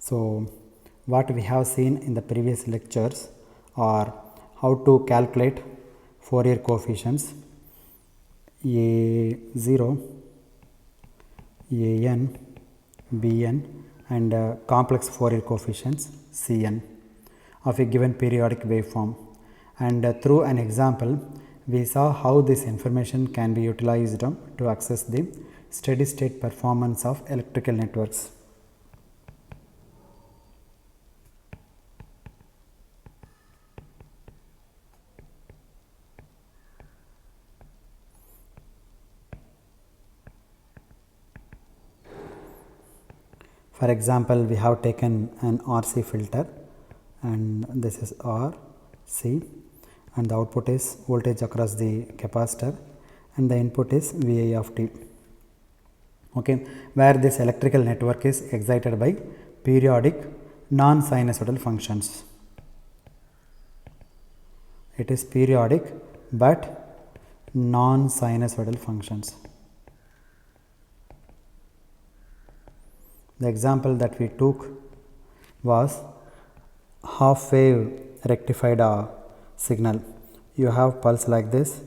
So what we have seen in the previous lectures are how to calculate Fourier coefficients A0, AN, BN and complex Fourier coefficients Cn of a given periodic waveform, and through an example we saw how this information can be utilized to access the steady state performance of electrical networks. For example, we have taken an RC filter and this is RC and the output is voltage across the capacitor and the input is Vi of t, okay, where this electrical network is excited by periodic non-sinusoidal functions. It is periodic but non-sinusoidal functions. The example that we took was half wave rectified signal. You have pulse like this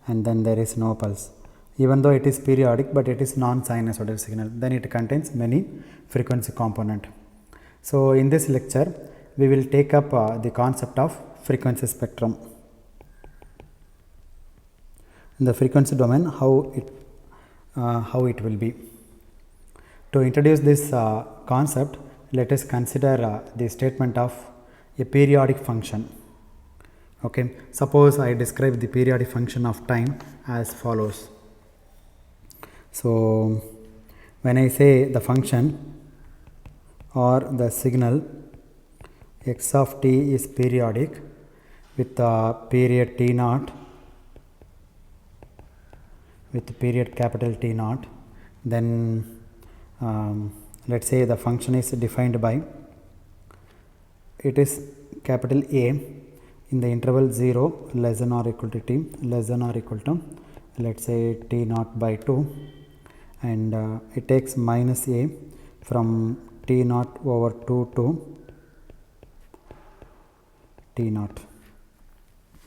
and then there is no pulse. Even though it is periodic but it is non-sinusoidal signal, then it contains many frequency component. So in this lecture we will take up the concept of frequency spectrum. In the frequency domain, how it will be. To introduce this concept, let us consider the statement of a periodic function. Okay, suppose I describe the periodic function of time as follows. So when I say the function or the signal x of t is periodic with period t naught, with period capital T naught, then let us say the function is defined by, it is capital A in the interval 0 less than or equal to t less than or equal to, let us say t naught by 2, and it takes minus A from t naught over 2 to t naught.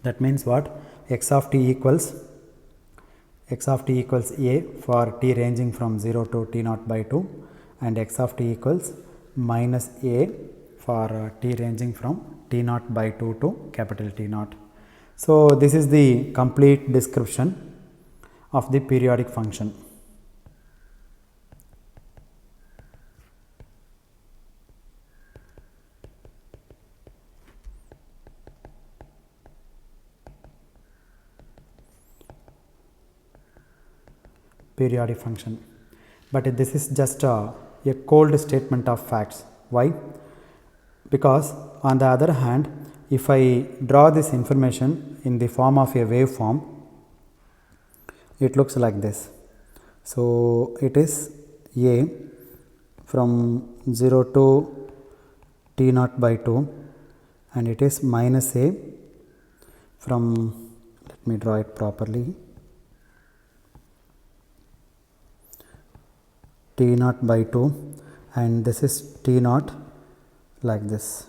That means what? X of t equals A for t ranging from 0 to t naught by 2 and x of t equals minus A for t ranging from t naught by 2 to capital T naught. So this is the complete description of the periodic function. Periodic function, but this is just a cold statement of facts. Why? Because on the other hand, if I draw this information in the form of a waveform, it looks like this. So it is A from 0 to t naught by 2 and it is minus A from, let me draw it properly, t naught by 2 and this is t naught like this.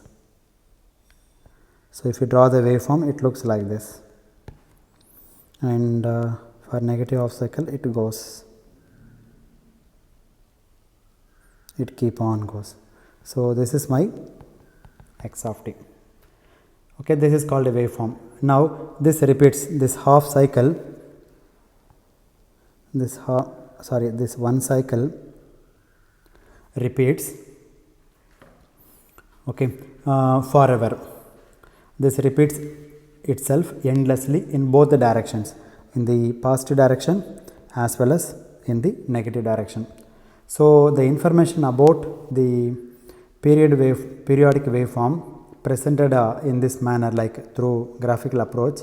So if you draw the waveform, it looks like this, and for negative half cycle it goes, it keep on goes. So this is my x of t. Okay, this is called a waveform. Now this repeats, this half cycle, this one cycle repeats, okay, forever. This repeats itself endlessly in both the directions, in the positive direction as well as in the negative direction. So the information about the periodic waveform presented in this manner, like through graphical approach,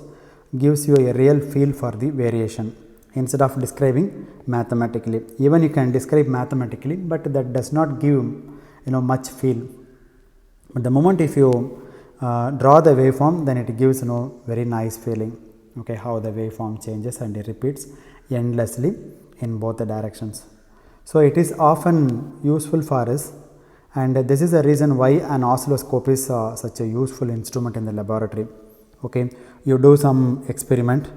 gives you a real feel for the variation instead of describing mathematically. Even you can describe mathematically, but that does not give much feel. But the moment if you draw the waveform, then it gives very nice feeling. Okay, how the waveform changes and it repeats endlessly in both the directions. So it is often useful for us And this is the reason why an oscilloscope is such a useful instrument in the laboratory. Okay, you do some experiment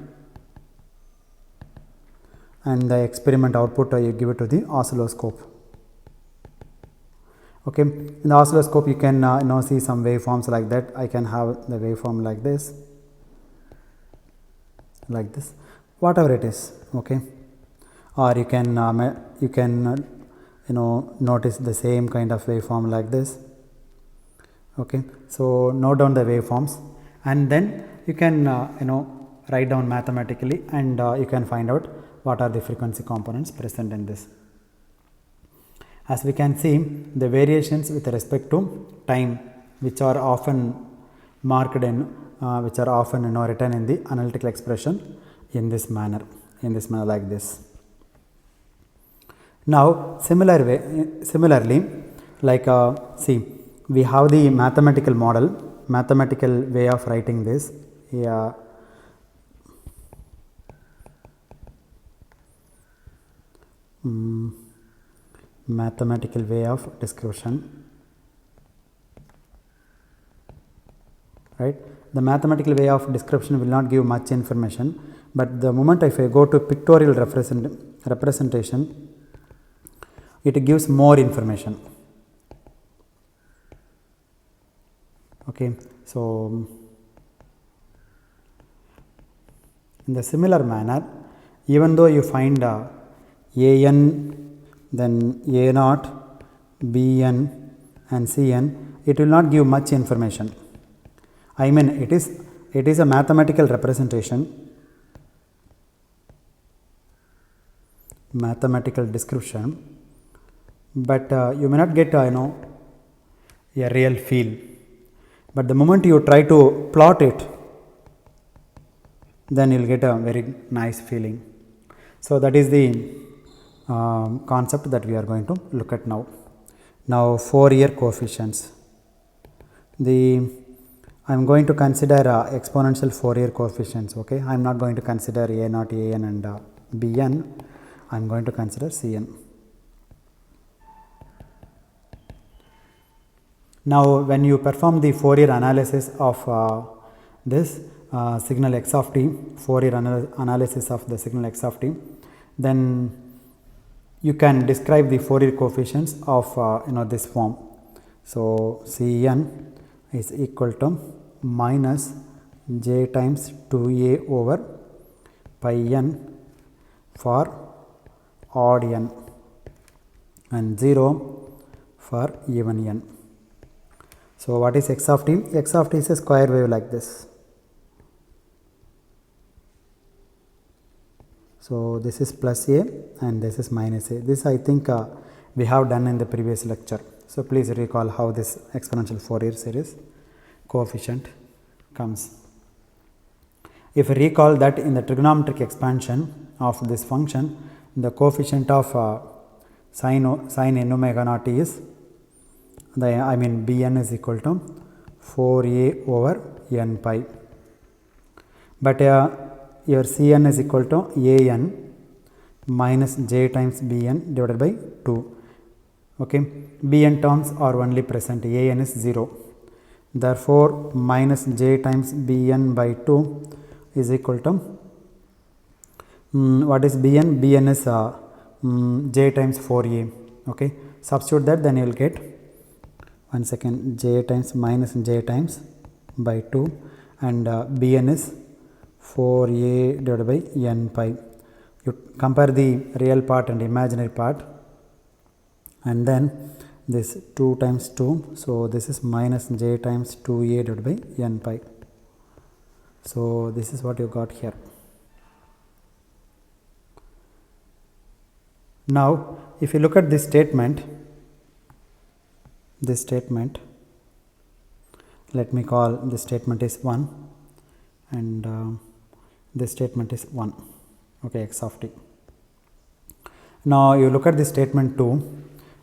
and the experiment output you give it to the oscilloscope. Okay, in the oscilloscope you can see some waveforms like that. I can have the waveform like this, whatever it is. Okay, or you can notice the same kind of waveform like this. Okay, so note down the waveforms and then you can write down mathematically, and you can find out what are the frequency components present in this. As we can see, the variations with respect to time, which are often marked in written in the analytical expression in this manner like this. Now similarly, like see, we have the mathematical way of writing this. Mathematical way of description, right? The mathematical way of description will not give much information, but the moment if I go to pictorial representation, it gives more information. Okay, so in the similar manner, even though you find an, then a naught, bn and cn, it will not give much information. I mean, it is a mathematical representation, mathematical description, but you may not get a real feel. But the moment you try to plot it, then you will get a very nice feeling. So that is the concept that we are going to look at now. Now Fourier coefficients. I am going to consider exponential Fourier coefficients. Okay, I am not going to consider a naught, an and bn. I am going to consider cn. Now when you perform the Fourier analysis of this signal x of t, Fourier analysis of the signal x of t, then you can describe the Fourier coefficients of this form. So Cn is equal to minus j times 2a over pi n for odd n and 0 for even n. So what is x of t? X of t is a square wave like this. So this is plus a and this is minus a. This I think we have done in the previous lecture. So please recall how this exponential Fourier series coefficient comes. If you recall that in the trigonometric expansion of this function, the coefficient of sin n omega naught is bn is equal to 4a over n pi, but your Cn is equal to an minus j times bn divided by 2. Okay, bn terms are only present, an is 0. Therefore, minus j times bn by 2 is equal to what is bn? Bn is j times 4a. Okay, substitute that, then you will get j times minus j times by 2, and bn is 4a divided by n pi. You compare the real part and imaginary part, and then this 2 times 2, so this is minus j times 2a divided by n pi. So this is what you got here. Now if you look at this statement, let me call this statement is 1 and this statement is 1. Okay, x of t. Now you look at this statement 2.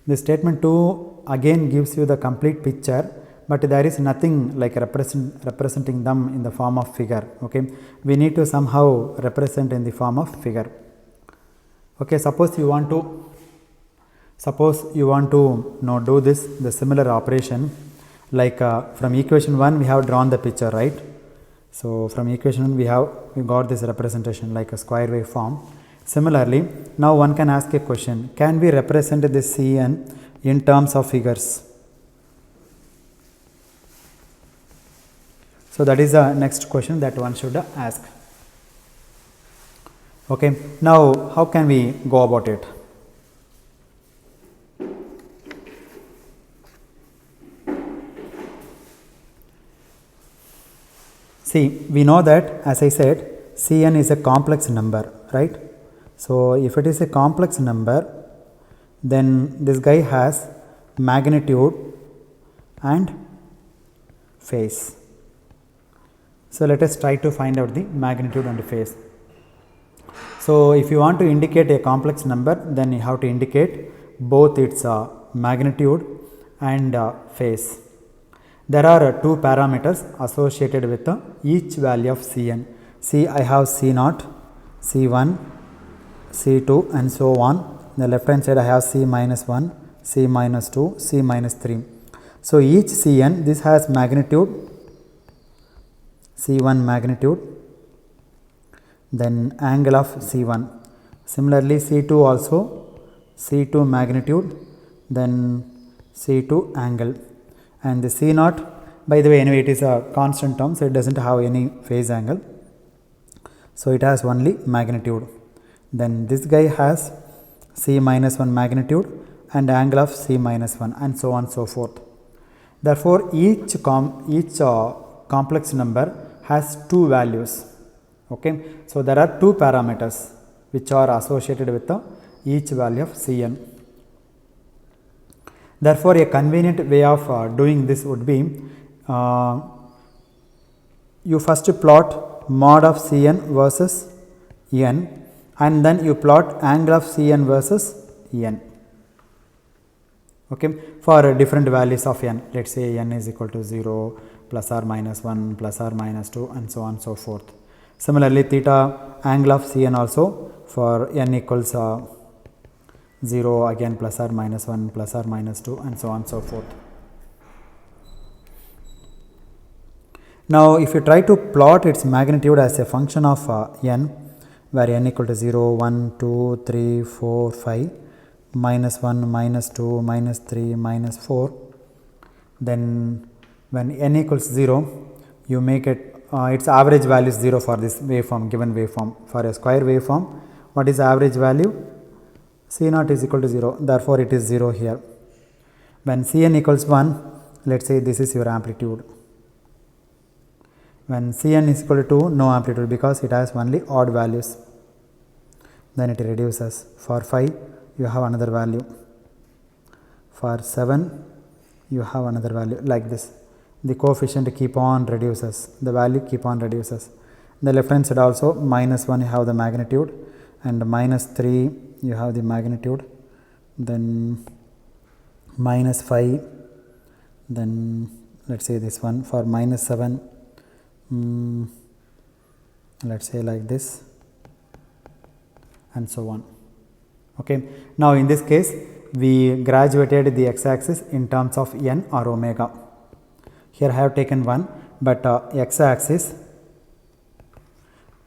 This statement 2 again gives you the complete picture, but there is nothing like representing them in the form of figure. Okay, we need to somehow represent in the form of figure. Okay, suppose you want to Suppose you want to do the similar operation, like from equation 1 we have drawn the picture, right? So from equation 1 we got this representation like a square wave form. Similarly, now one can ask a question, can we represent this Cn in terms of figures? So that is the next question that one should ask. Okay, now how can we go about it? See, we know that, as I said, Cn is a complex number, right? So if it is a complex number, then this guy has magnitude and phase. So let us try to find out the magnitude and phase. So if you want to indicate a complex number, then you have to indicate both its magnitude and phase. There are two parameters associated with each value of Cn. See, I have C0, C1, C2 and so on. The left hand side I have C minus 1, C minus 2, C minus 3. So each Cn, this has magnitude, C1 magnitude, then angle of C1. Similarly, C2 also, C2 magnitude, then C2 angle. And the C0, by the way, anyway, it is a constant term, so it does not have any phase angle. So it has only magnitude. Then this guy has C minus 1 magnitude and angle of C minus 1 and so on so forth. Therefore, each complex number has two values. Okay, so there are two parameters which are associated with each value of Cn. Therefore, a convenient way of doing this would be, you first plot mod of Cn versus n, and then you plot angle of Cn versus n, okay, for different values of n. Let us say n is equal to 0, plus or minus 1, plus or minus 2 and so on so forth. Similarly, theta angle of Cn also for n equals 0, again plus or minus 1, plus or minus 2 and so on so forth. Now, if you try to plot its magnitude as a function of n, where n equal to 0, 1, 2, 3, 4, 5, minus 1, minus 2, minus 3, minus 4, then when n equals 0, you make it its average value is 0 for this waveform, given waveform. For a square waveform, what is the average value? C0 is equal to 0, therefore it is 0 here. When Cn equals 1, let us say this is your amplitude. When Cn is equal to 2, no amplitude because it has only odd values. Then it reduces. For 5, you have another value. For 7, you have another value, like this. The coefficient keep on reduces, the value keep on reduces. The left hand side also, minus 1 you have the magnitude, and minus 3 you have the magnitude, then minus 5, then let us say this one. For minus 7, let us say like this and so on. Okay. Now, in this case, we graduated the x-axis in terms of n or omega. Here I have taken 1, but x-axis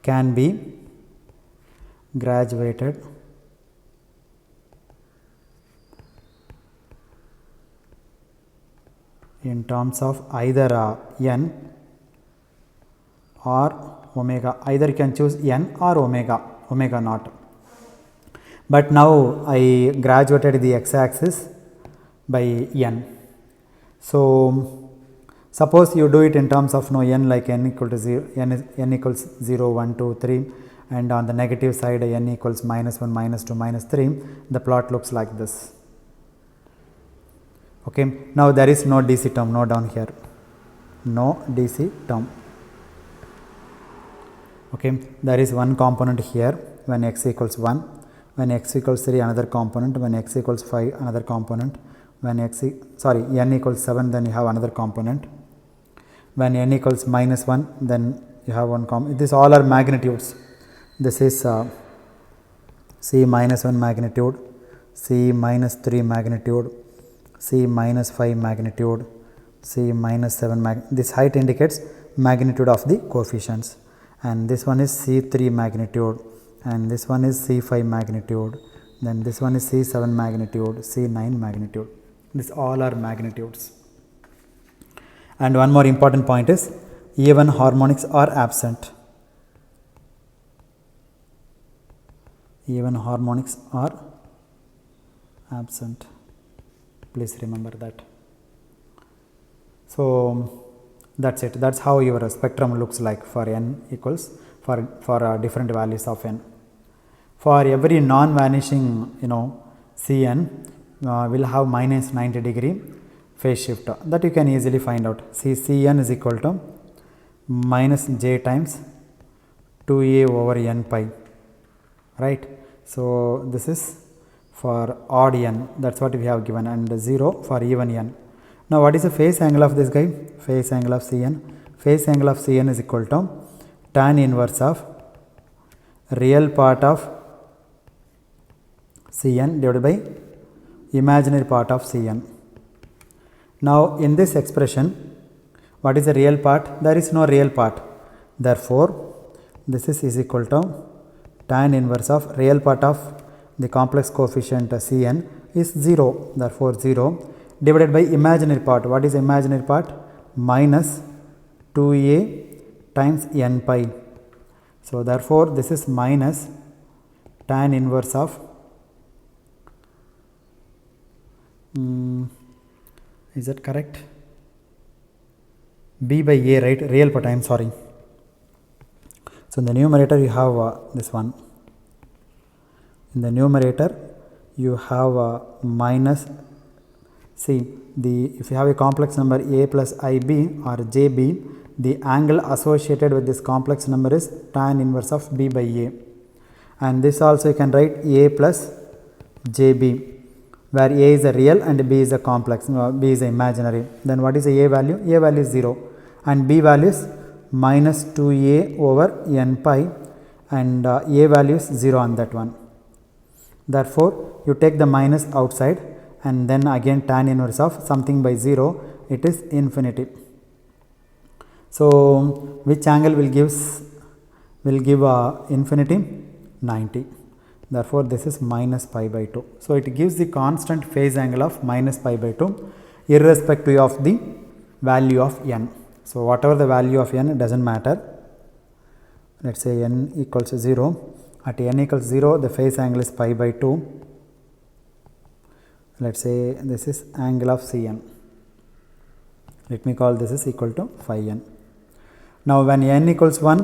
can be graduated in terms of either n or omega. Either you can choose n or omega naught. But now I graduated the x-axis by n. So suppose you do it in terms of n like n equal to 0, n equals 0, 1, 2, 3, and on the negative side n equals minus 1, minus 2, minus 3, the plot looks like this. Okay. Now there is no DC term, no down here, no DC term. Okay. There is one component here when x equals 1, when x equals 3 another component, when x equals 5 another component, when n equals 7 then you have another component, when n equals minus 1 then you have one component. These all are magnitudes. This is C minus 1 magnitude, C minus 3 magnitude, C minus 5 magnitude, C minus 7 this height indicates magnitude of the coefficients, and this one is C3 magnitude, and this one is C5 magnitude, then this one is C7 magnitude, C9 magnitude. These all are magnitudes. And one more important point is even harmonics are absent. Even harmonics are absent. Please remember that. So that's it. That's how your spectrum looks like for n equals for different values of n. For every non-vanishing Cn will have minus 90 degree phase shift, that you can easily find out. See, Cn is equal to minus j times 2a over n pi, right. So this is for odd n, that's what we have given, and 0 for even n. Now what is the phase angle of this guy? Phase angle of Cn. Phase angle of Cn is equal to tan inverse of real part of Cn divided by imaginary part of Cn. Now in this expression, what is the real part? There is no real part. Therefore, this is equal to tan inverse of real part of the complex coefficient Cn is 0. Therefore, 0 divided by imaginary part. What is imaginary part? Minus 2a times n pi. So therefore, this is minus tan inverse of is that correct? B by a, right? Real part, I am sorry. So in the numerator you have this one. In the numerator you have minus, see, if you have a complex number a plus ib or jb, the angle associated with this complex number is tan inverse of b by a, and this also you can write a plus jb, where a is a real and b is a complex, b is a imaginary. Then what is the a value? A value is 0 and b value is minus 2a over n pi, and a value is 0 on that one. Therefore, you take the minus outside and then again tan inverse of something by 0, it is infinity. So which angle will give infinity? 90. Therefore, this is minus pi by 2. So it gives the constant phase angle of minus pi by 2 irrespective of the value of n. So whatever the value of n, it doesn't matter. Let us say n equals 0. At n equals 0, the phase angle is pi by 2. Let us say this is angle of Cn. Let me call this is equal to phi n. Now when n equals 1,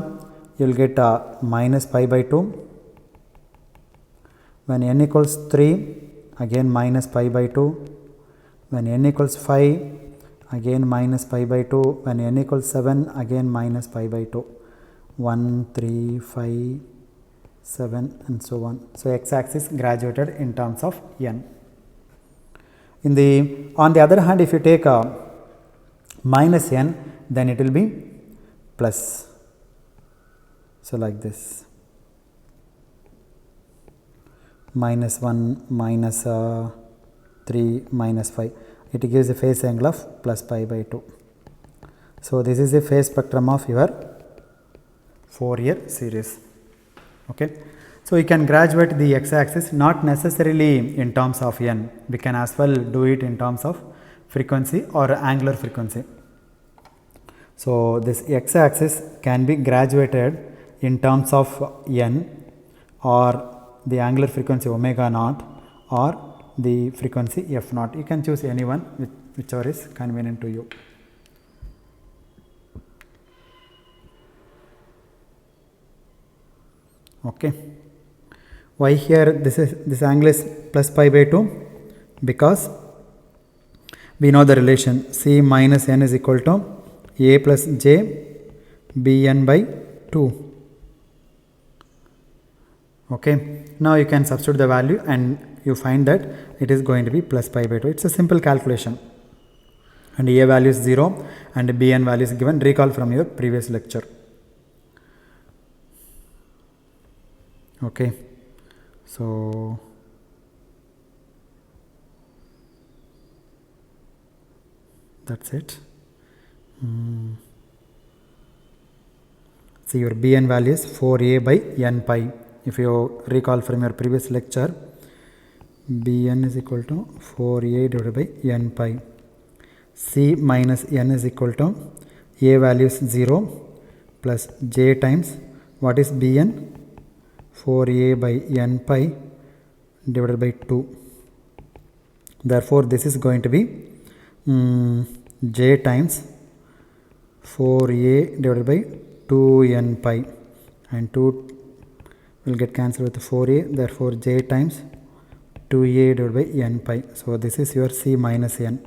you will get minus pi by 2. When n equals 3, again minus pi by 2. When n equals 5, again minus pi by 2. When n equals 7, again minus pi by 2. 1, 3, 5, 7 and so on. So x-axis graduated in terms of n. On the other hand, if you take minus n, then it will be plus. So like this. Minus 1, minus 3, minus 5. It gives a phase angle of plus pi by 2. So this is the phase spectrum of your Fourier series. Okay. So you can graduate the x-axis not necessarily in terms of n. We can as well do it in terms of frequency or angular frequency. So this x-axis can be graduated in terms of n or the angular frequency omega naught or the frequency f naught. You can choose any one, whichever is convenient to you. Okay. Why here this angle is plus pi by 2? Because we know the relation C minus n is equal to a plus j bn by 2. Okay. Now you can substitute the value and you find that it is going to be plus pi by 2. It's a simple calculation. And a value is 0 and bn value is given. Recall from your previous lecture. Okay. So That's it. See, your Bn value is 4a by n pi. If you recall from your previous lecture, Bn is equal to 4a divided by n pi. C minus n is equal to a value is 0 plus j times what is Bn? 4a by n pi divided by 2. Therefore, this is going to be j times 4a divided by 2n pi, and 2 will get cancelled with 4a, therefore j times 2a divided by n pi. So, this is your C minus n.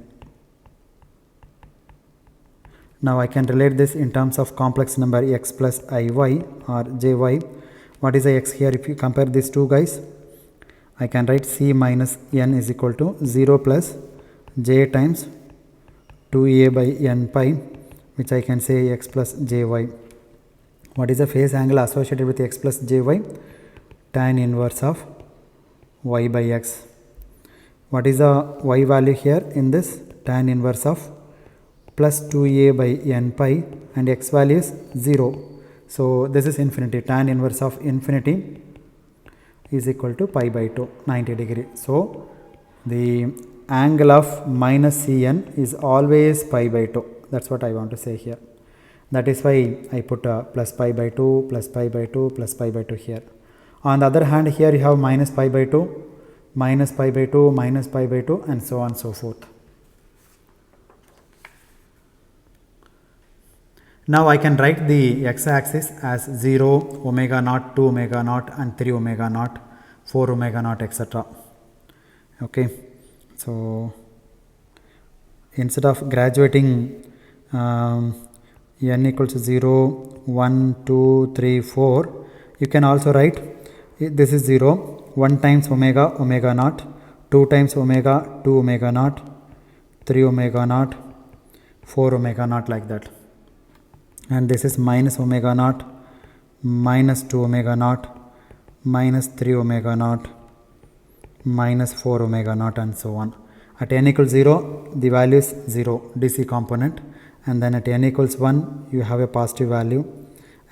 Now, I can relate this in terms of complex number x plus iy or jy. What is the x here? If you compare these two guys, I can write C minus n is equal to 0 plus j times 2a by n pi, which I can say x plus jy. What is the phase angle associated with x plus jy? Tan inverse of y by x. What is the y value here in this? Tan inverse of plus 2a by n pi, and x value is 0. So, this is infinity. Tan inverse of infinity is equal to pi by 2, 90 degree. So, the angle of minus Cn is always pi by 2. That is what I want to say here. That is why I put plus pi by 2, plus pi by 2, plus pi by 2 here. On the other hand, here you have minus pi by 2, minus pi by 2, minus pi by 2, and so on and so forth. Now, I can write the x-axis as 0, omega naught, 2 omega naught, and 3 omega naught, 4 omega naught, etc. Okay. So, instead of graduating n equals to 0, 1, 2, 3, 4, you can also write this is 0, 1 times omega, omega naught, 2 times omega, 2 omega naught, 3 omega naught, 4 omega naught, like that. And this is minus omega naught, minus 2 omega naught, minus 3 omega naught, minus 4 omega naught, and so on. At n equals 0, the value is 0, DC component, and then at n equals 1, you have a positive value,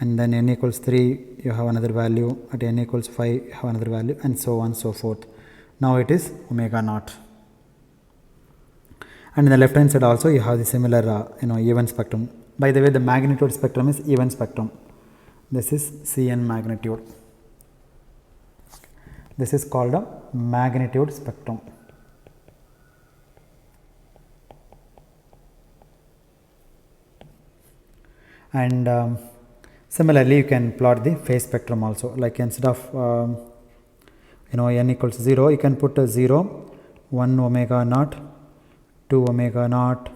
and then n equals 3, you have another value, at n equals 5, you have another value, and so on and so forth. Now, it is omega naught. And in the left hand side also, you have the similar even spectrum. By the way, the magnitude spectrum is even spectrum. This is Cn magnitude. This is called a magnitude spectrum. And similarly, you can plot the phase spectrum also. Like instead of n equals 0, you can put a 0, 1 omega naught, 2 omega naught,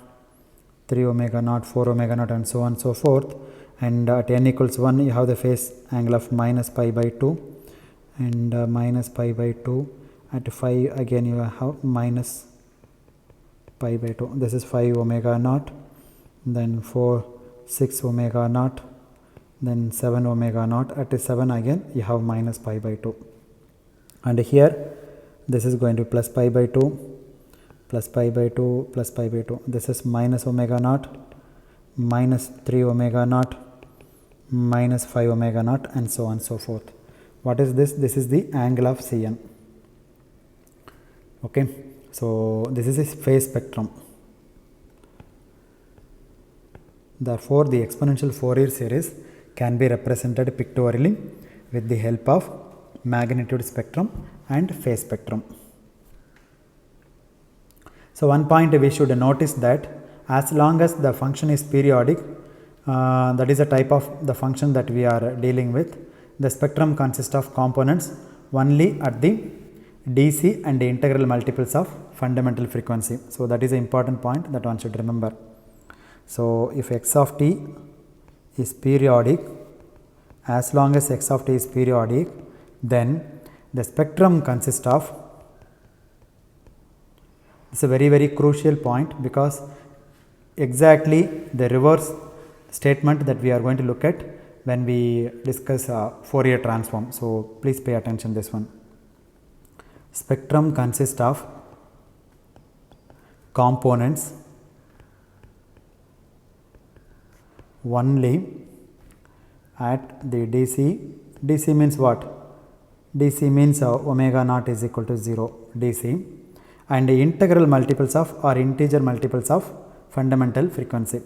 3 omega naught, 4 omega naught, and so on and so forth. And at n equals 1, you have the phase angle of minus pi by 2, and minus pi by 2. At 5, again you have minus pi by 2. This is 5 omega naught, then 6 omega naught, then 7 omega naught. At 7, again you have minus pi by 2. And here this is going to be plus pi by 2, plus pi by 2, plus pi by 2. This is minus omega naught, minus 3 omega naught, minus 5 omega naught, and so on and so forth. What is this? This is the angle of Cn. Okay. So, this is a phase spectrum. Therefore, the exponential Fourier series can be represented pictorially with the help of magnitude spectrum and phase spectrum. So, one point we should notice that as long as the function is periodic, that is a type of the function that we are dealing with, the spectrum consists of components only at the DC and the integral multiples of fundamental frequency. So, that is an important point that one should remember. So, if x of t is periodic, as long as x of t is periodic, then the spectrum consists of, it's a very crucial point, because exactly the reverse statement that we are going to look at when we discuss Fourier transform. So, please pay attention this one. Spectrum consists of components only at the DC. DC means what? DC means omega naught is equal to 0 DC, and the integral multiples of or integer multiples of fundamental frequency.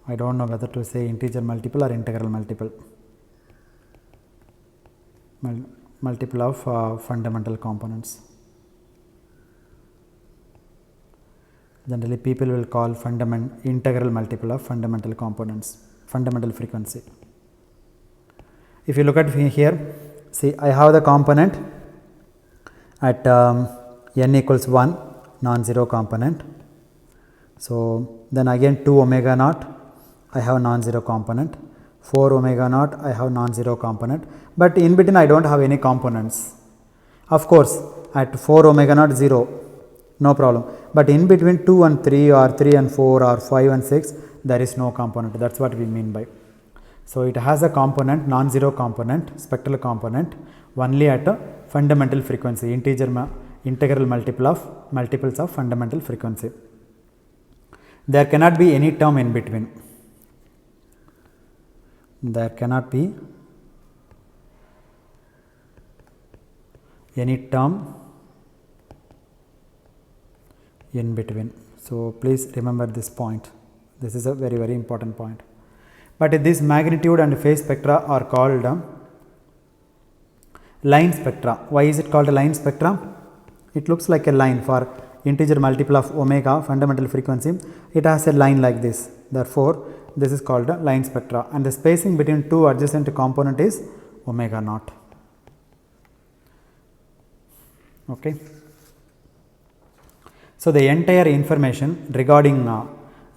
I don't know whether to say integer multiple or integral multiple. Multiple of fundamental components. Generally people will call integral multiple of fundamental components, fundamental frequency. If you look at here, see I have the component at n equals 1, non-zero component. So then again 2 omega naught I have non-zero component, 4 omega naught I have non-zero component, but in between I don't have any components. Of course at 4 omega naught 0, no problem, but in between 2 and 3 or 3 and 4 or 5 and 6 there is no component. That's what we mean by. So it has a component, non-zero component, spectral component only at a fundamental frequency, integral multiples of fundamental frequency. There cannot be any term in between. There cannot be any term in between. So please remember this point. This is a very, very important point. But this magnitude and phase spectra are called line spectra. Why is it called a line spectra? It looks like a line for integer multiple of omega fundamental frequency. It has a line like this. Therefore, this is called a line spectra, and the spacing between two adjacent component is omega naught. Okay. So the entire information regarding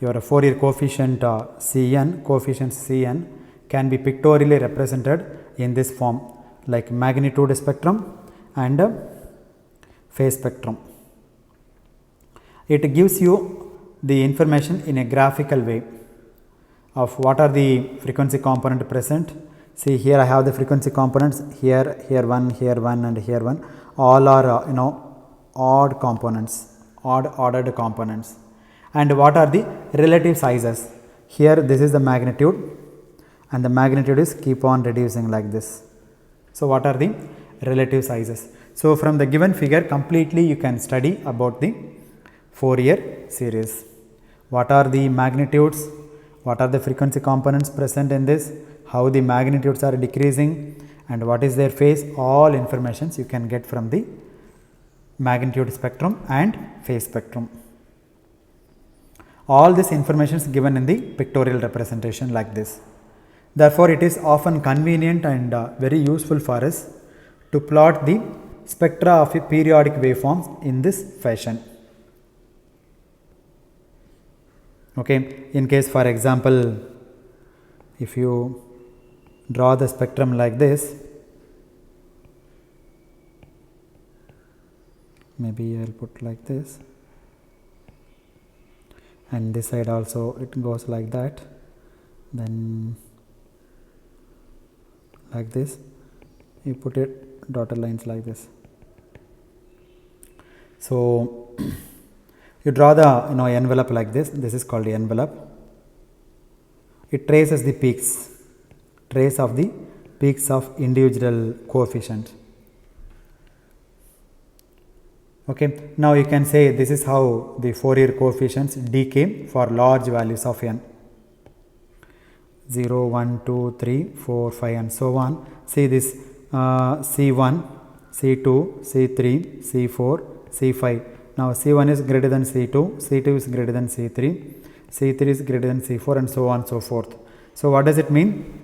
your Fourier coefficient Cn can be pictorially represented in this form, like magnitude spectrum and phase spectrum. It gives you the information in a graphical way of what are the frequency component present. See here I have the frequency components, here one and here one, all are odd components, odd ordered components. And what are the relative sizes? Here this is the magnitude, and the magnitude is keep on reducing like this. So what are the relative sizes? So from the given figure completely you can study about the Fourier series. What are the magnitudes? What are the frequency components present in this? How the magnitudes are decreasing, and what is their phase? All informations you can get from the magnitude spectrum and phase spectrum. All this information is given in the pictorial representation like this. Therefore, it is often convenient and very useful for us to plot the spectra of a periodic waveforms in this fashion. Okay, in case for example, if you draw the spectrum like this, maybe I will put like this, and this side also it goes like that, then like this, you put it dotted lines like this. So you draw the envelope like this. This is called the envelope. It traces the peaks, trace of the peaks of individual coefficient. Okay, now you can say this is how the Fourier coefficients decay for large values of n. 0, 1, 2, 3, 4, 5 and so on. See this C1, C2, C3, C4, C5. Now C1 is greater than C2, C2 is greater than C3, C3 is greater than C4 and so on and so forth. So what does it mean?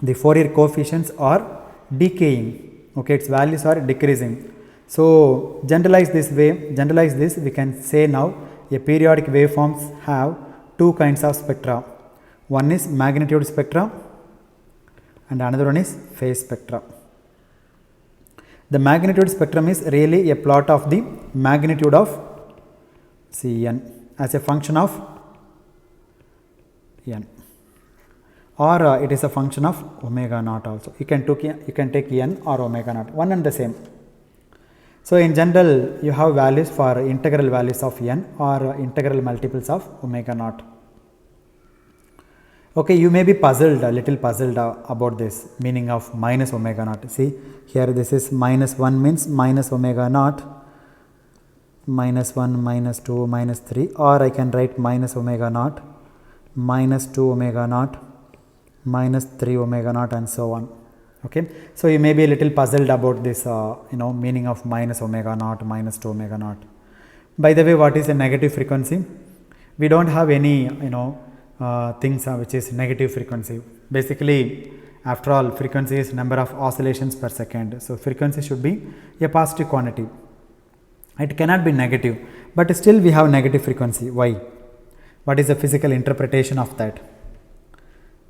The Fourier coefficients are decaying, okay, its values are decreasing. So generalize this way, generalize this, we can say now a periodic waveforms have two kinds of spectra. One is magnitude spectra and another one is phase spectra. The magnitude spectrum is really a plot of the magnitude of Cn as a function of n, or it is a function of omega naught also. You can take n or omega naught, one and the same. So in general, you have values for integral values of n or integral multiples of omega naught. Okay, you may be puzzled, a little puzzled about this meaning of minus omega naught. See here, this is minus 1 means minus omega naught, minus 1, minus 2, minus 3, or I can write minus omega naught, minus 2 omega naught, minus 3 omega naught, and so on. Okay, so you may be a little puzzled about this meaning of minus omega naught, minus 2 omega naught. By the way, what is a negative frequency? We don't have any things which is negative frequency. Basically, after all, frequency is number of oscillations per second. So frequency should be a positive quantity. It cannot be negative, but still we have negative frequency. Why? What is the physical interpretation of that?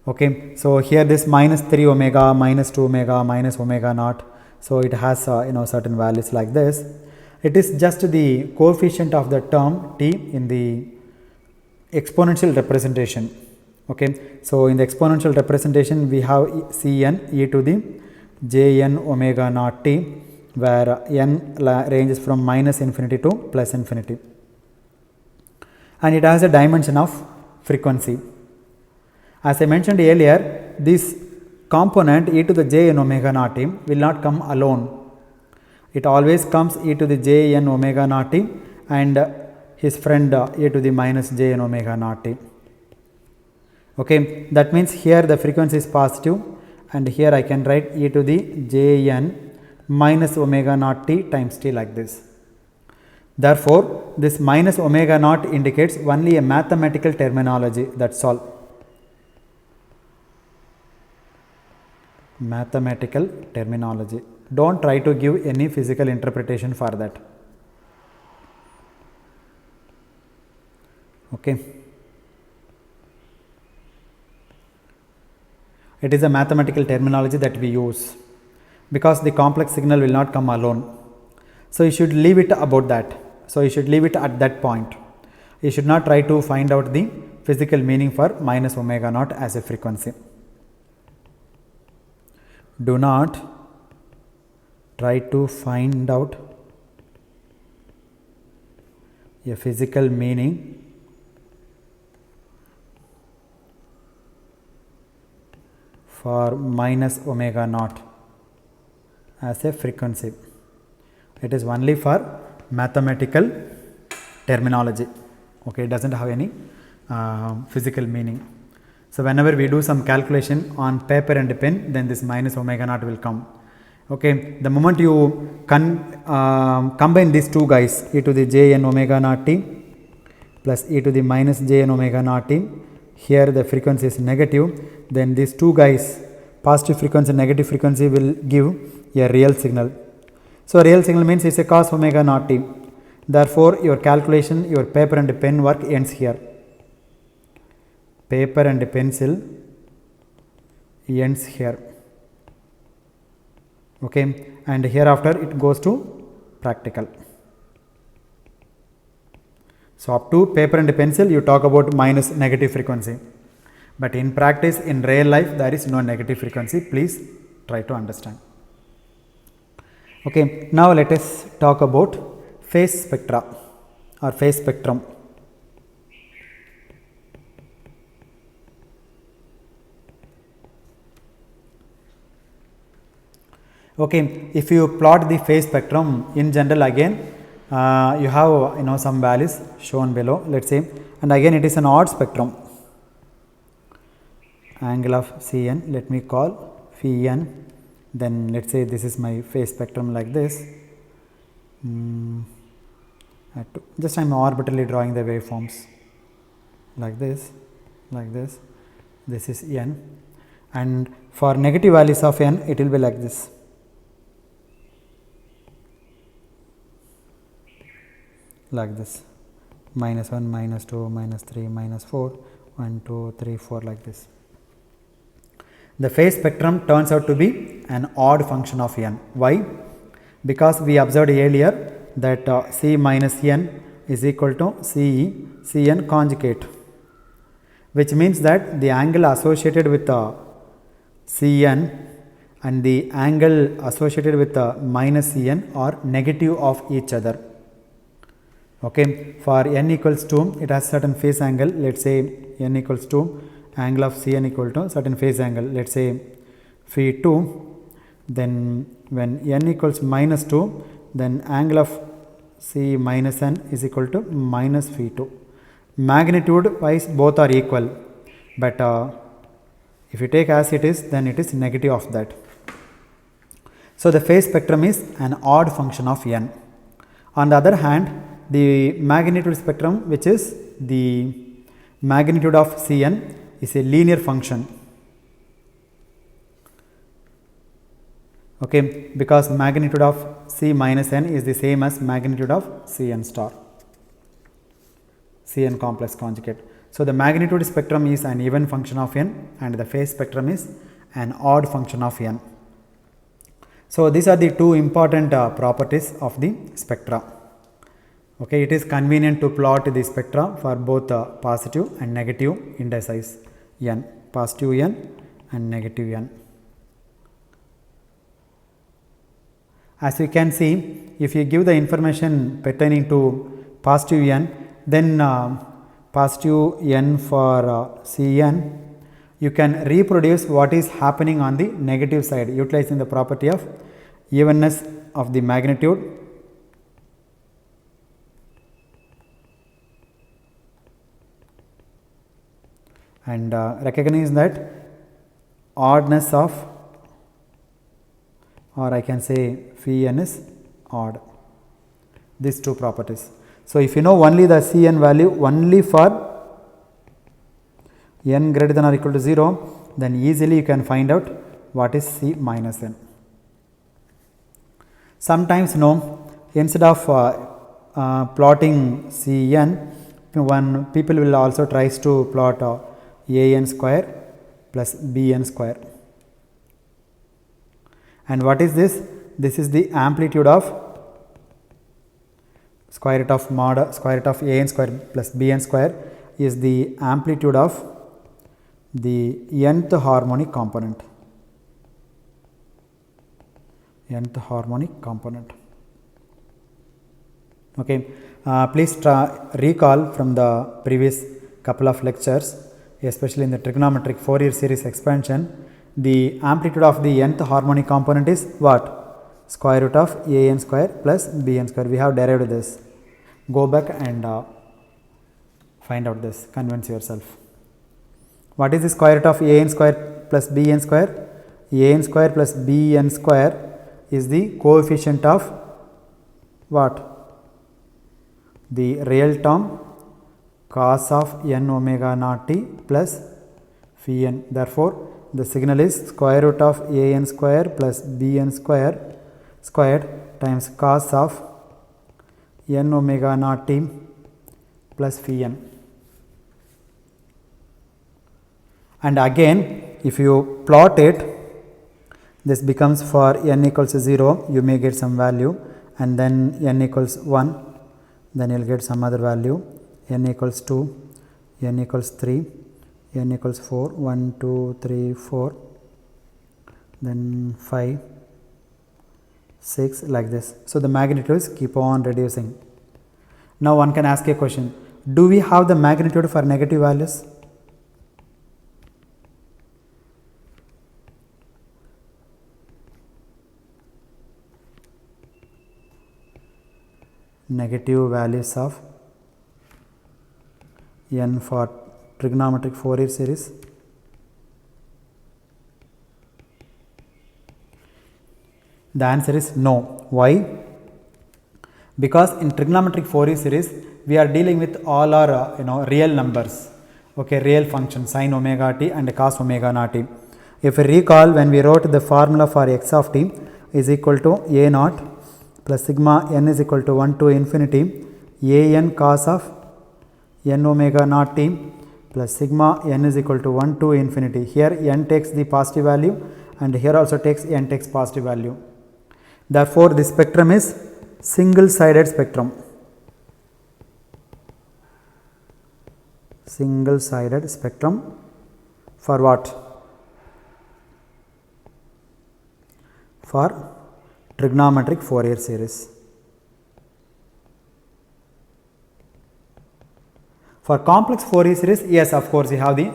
Okay, so here this minus 3 omega, minus 2 omega, minus omega naught, so it has certain values like this. It is just the coefficient of the term t in the exponential representation. Okay, so in the exponential representation we have Cn e to the jn omega naught t, where n ranges from minus infinity to plus infinity, and it has a dimension of frequency. As I mentioned earlier, this component e to the j n omega naught t will not come alone. It always comes e to the j n omega naught t and his friend e to the minus j n omega naught t. Okay, that means here the frequency is positive, and here I can write e to the j n minus omega naught t times t like this. Therefore, this minus omega naught indicates only a mathematical terminology, that's all. Mathematical terminology. Don't try to give any physical interpretation for that. Okay. It is a mathematical terminology that we use because the complex signal will not come alone. So you should leave it about that. So you should leave it at that point. You should not try to find out the physical meaning for minus omega naught as a frequency. Do not try to find out a physical meaning for minus omega naught as a frequency. It is only for mathematical terminology. Okay, it does not have any physical meaning. So whenever we do some calculation on paper and pen, then this minus omega naught will come. Okay, the moment you combine these two guys, e to the j n omega naught t plus e to the minus j n omega naught t, here the frequency is negative, then these two guys, positive frequency and negative frequency, will give a real signal. So real signal means it's a cos omega naught t. Therefore, your calculation, your paper and pen work ends here. Paper and pencil ends here. Okay, and hereafter it goes to practical. So up to paper and pencil you talk about minus negative frequency, but in practice, in real life, there is no negative frequency. Please try to understand. Okay, now let us talk about phase spectra or phase spectrum. Okay, if you plot the phase spectrum in general, again you have some values shown below, let's say, and again it is an odd spectrum. Angle of Cn, let me call phi n, then let's say this is my phase spectrum like this. Just I am orbitally drawing the waveforms like this, this is n, and for negative values of n it will be like this. Like this, minus 1, minus 2, minus 3, minus 4, 1, 2, 3, 4, like this. The phase spectrum turns out to be an odd function of n. Why? Because we observed earlier that C minus n is equal to Cn conjugate, which means that the angle associated with Cn and the angle associated with minus Cn are negative of each other. Okay, for n equals 2, it has certain phase angle. Let's say n equals 2, angle of Cn equal to certain phase angle, let's say phi 2. Then when n equals minus 2, then angle of C minus n is equal to minus phi 2. Magnitude wise both are equal, but if you take as it is, then it is negative of that. So the phase spectrum is an odd function of n. On the other hand, the magnitude spectrum, which is the magnitude of Cn, is a linear function. Okay, because magnitude of C minus n is the same as magnitude of Cn star, Cn complex conjugate. So the magnitude spectrum is an even function of n, and the phase spectrum is an odd function of n. So these are the two important properties of the spectra. Okay, it is convenient to plot the spectra for both positive and negative indices n, positive n and negative n. As you can see, if you give the information pertaining to positive n, then positive n for Cn, you can reproduce what is happening on the negative side utilizing the property of evenness of the magnitude and recognize that oddness of, or I can say phi n is odd, these two properties. So if you know only the Cn value only for n greater than or equal to 0, then easily you can find out what is C minus n. Sometimes instead of plotting Cn, one people will also tries to plot an square plus bn square. And what is this? This is the amplitude of square root of an square plus bn square is the amplitude of the nth harmonic component. Nth harmonic component. Okay, please recall from the previous couple of lectures, especially in the trigonometric Fourier series expansion, the amplitude of the nth harmonic component is what? Square root of an square plus bn square. We have derived this. Go back and find out this, convince yourself. What is the square root of an square plus bn square? An square plus bn square is the coefficient of what? The real term cos of n omega naught t plus phi n. Therefore, the signal is square root of an square plus bn square squared times cos of n omega naught t plus phi n. And again, if you plot it, this becomes for n equals 0, you may get some value, and then n equals 1, then you will get some other value, n equals 2, n equals 3, n equals 4, 1, 2, 3, 4, then 5, 6, like this. So the magnitudes keep on reducing. Now one can ask a question, do we have the magnitude for negative values? Negative values of n for trigonometric Fourier series. The answer is no. Why? Because in trigonometric Fourier series we are dealing with all our real numbers, okay, real functions sin omega t and cos omega naught t. If you recall, when we wrote the formula for x of t is equal to a naught plus sigma n is equal to 1 to infinity a n cos of n omega naught t plus sigma n is equal to 1 to infinity. Here n takes the positive value and here also n takes positive value. Therefore, the spectrum is single sided spectrum. Single sided spectrum for what? for trigonometric Fourier series. For complex Fourier series, yes, of course, you have the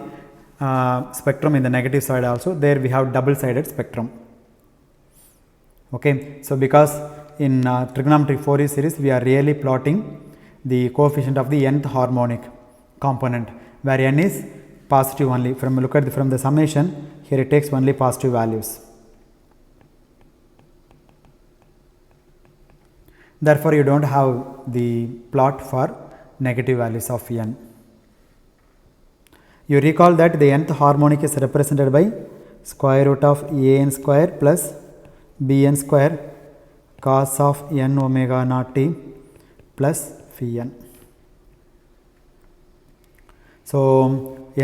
spectrum in the negative side also. There we have double sided spectrum. Okay, so because in trigonometric Fourier series, we are really plotting the coefficient of the nth harmonic component, where n is positive only. From look at from the summation, here it takes only positive values. Therefore, you don't have the plot for negative values of n. You recall that the nth harmonic is represented by square root of an square plus bn square cos of n omega naught t plus phi n. So,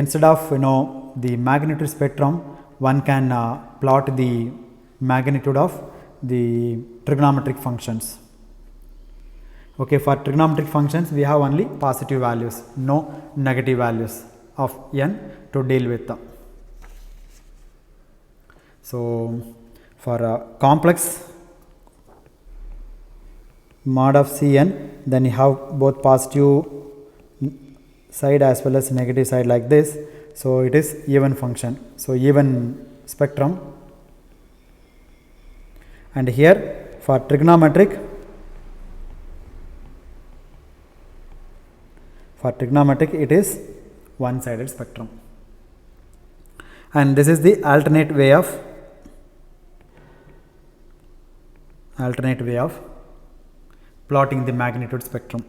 instead of the magnitude spectrum, one can plot the magnitude of the trigonometric functions. Okay, for trigonometric functions, we have only positive values, no negative values of n to deal with. So, for complex mod of Cn, then you have both positive side as well as negative side like this. So, it is even function. So, even spectrum, and here for trigonometric it is one sided spectrum, and this is the alternate way of plotting the magnitude spectrum.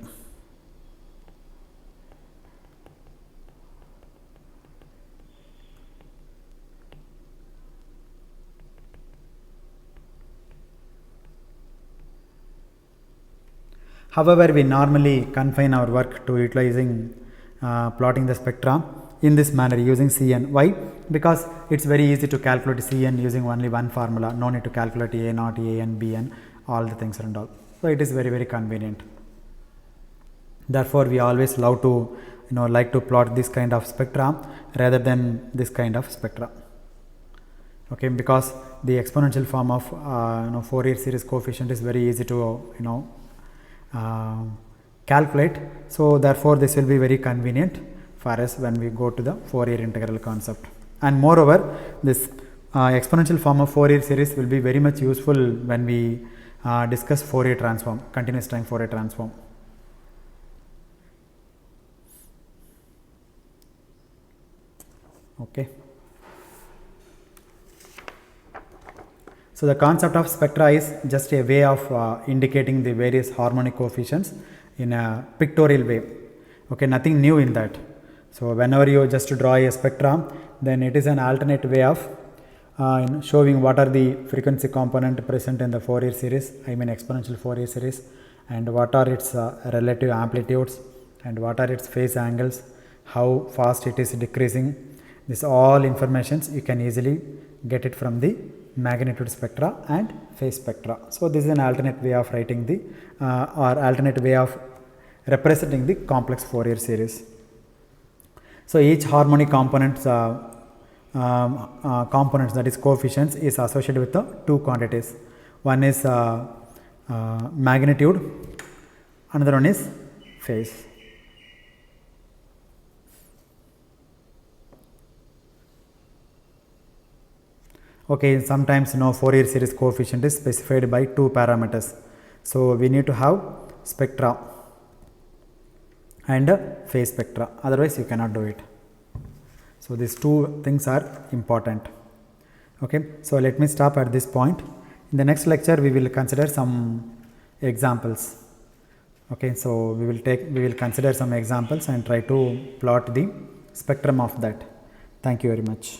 However, we normally confine our work to utilizing plotting the spectra in this manner using Cn. Why? Because it is very easy to calculate Cn using only one formula, no need to calculate A naught, An, Bn, all the things and all. So, it is very convenient. Therefore, we always love to like to plot this kind of spectra rather than this kind of spectra. Okay, because the exponential form of Fourier series coefficient is very easy to calculate. So, therefore, this will be very convenient for us when we go to the Fourier integral concept. And moreover, this exponential form of Fourier series will be very much useful when we discuss Fourier transform, continuous time Fourier transform. Okay. So, the concept of spectra is just a way of indicating the various harmonic coefficients in a pictorial way. Okay, nothing new in that. So, whenever you just draw a spectrum, then it is an alternate way of showing what are the frequency component present in the Fourier series, I mean exponential Fourier series, and what are its relative amplitudes, and what are its phase angles, how fast it is decreasing. This all informations you can easily get it from the magnitude spectra and phase spectra. So, this is an alternate way of writing the or alternate way of representing the complex Fourier series. So, each harmonic components that is coefficients is associated with the two quantities. One is magnitude, another one is phase. Okay, sometimes Fourier series coefficient is specified by two parameters. So, we need to have spectra and phase spectra, otherwise you cannot do it. So, these two things are important. Okay, so let me stop at this point. In the next lecture, we will consider some examples. Okay, so we will consider some examples and try to plot the spectrum of that. Thank you very much.